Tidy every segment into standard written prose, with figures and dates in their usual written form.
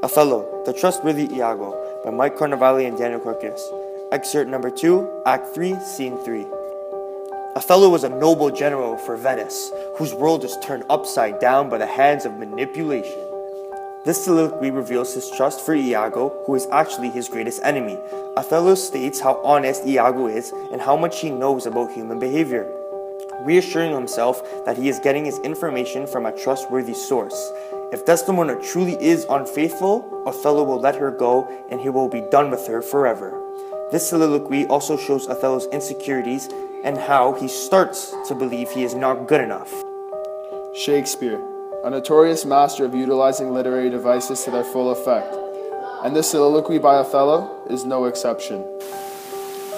Othello, The Trustworthy Iago, by Mike Carnevale and Daniel Corcus. Excerpt number 2, Act 3, Scene 3. Othello was a noble general for Venice, whose world is turned upside down by the hands of manipulation. This soliloquy reveals his trust for Iago, who is actually his greatest enemy. Othello states how honest Iago is and how much he knows about human behavior, reassuring himself that he is getting his information from a trustworthy source. If Desdemona truly is unfaithful, Othello will let her go and he will be done with her forever. This soliloquy also shows Othello's insecurities and how he starts to believe he is not good enough. Shakespeare, a notorious master of utilizing literary devices to their full effect, and this soliloquy by Othello is no exception.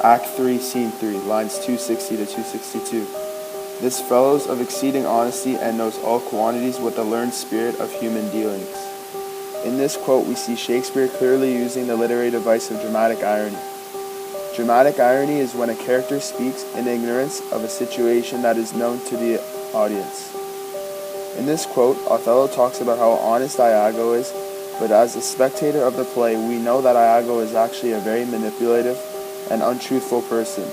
Act 3, Scene 3, lines 260 to 262. This fellow's of exceeding honesty and knows all quantities with the learned spirit of human dealings. In this quote, we see Shakespeare clearly using the literary device of dramatic irony. Dramatic irony is when a character speaks in ignorance of a situation that is known to the audience. In this quote, Othello talks about how honest Iago is, but as a spectator of the play, we know that Iago is actually a very manipulative and untruthful person.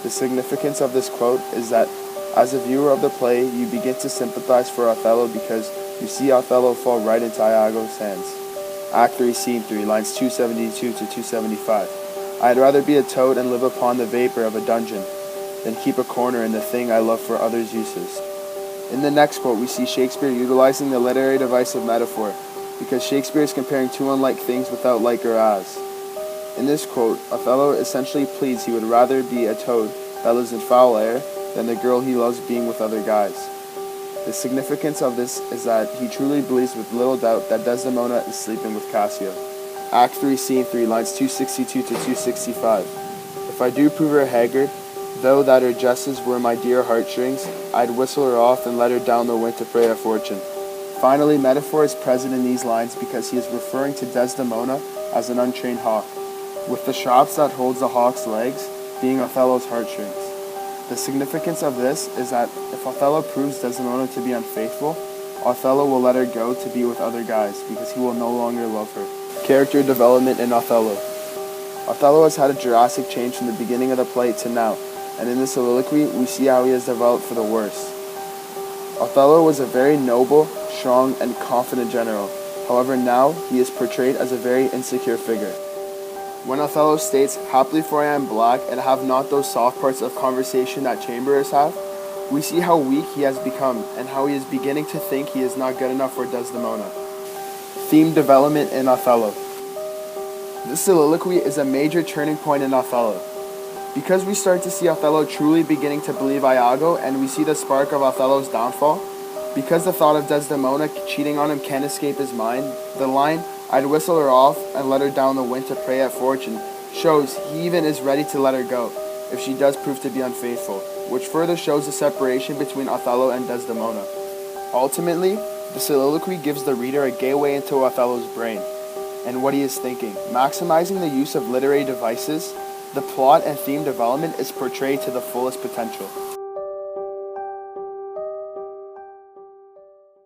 The significance of this quote is that as a viewer of the play, you begin to sympathize for Othello because you see Othello fall right into Iago's hands. Act 3, Scene 3, lines 272 to 275. I'd rather be a toad and live upon the vapor of a dungeon than keep a corner in the thing I love for others' uses. In the next quote, we see Shakespeare utilizing the literary device of metaphor, because Shakespeare is comparing two unlike things without like or as. In this quote, Othello essentially pleads he would rather be a toad that lives in foul air than the girl he loves being with other guys. The significance of this is that he truly believes with little doubt that Desdemona is sleeping with Cassio. Act 3, Scene 3, lines 262 to 265. If I do prove her haggard, though that her jesses were my dear heartstrings, I'd whistle her off and let her down the wind to pray a fortune. Finally, metaphor is present in these lines because he is referring to Desdemona as an untrained hawk, with the straps that holds the hawk's legs being Othello's heartstrings. The significance of this is that if Othello proves Desdemona to be unfaithful, Othello will let her go to be with other guys because he will no longer love her. Character development in Othello. Othello has had a drastic change from the beginning of the play to now, and in this soliloquy, we see how he has developed for the worse. Othello was a very noble, strong, and confident general. However, now he is portrayed as a very insecure figure. When Othello states, "Happily for I am black, and have not those soft parts of conversation that chamberers have," we see how weak he has become, and how he is beginning to think he is not good enough for Desdemona. Theme development in Othello. This soliloquy is a major turning point in Othello. Because we start to see Othello truly beginning to believe Iago, and we see the spark of Othello's downfall, because the thought of Desdemona cheating on him can't escape his mind, the line, "I'd whistle her off and let her down the wind to pray at fortune," shows he even is ready to let her go, if she does prove to be unfaithful, which further shows the separation between Othello and Desdemona. Ultimately, the soliloquy gives the reader a gateway into Othello's brain, and what he is thinking. Maximizing the use of literary devices, the plot and theme development is portrayed to the fullest potential.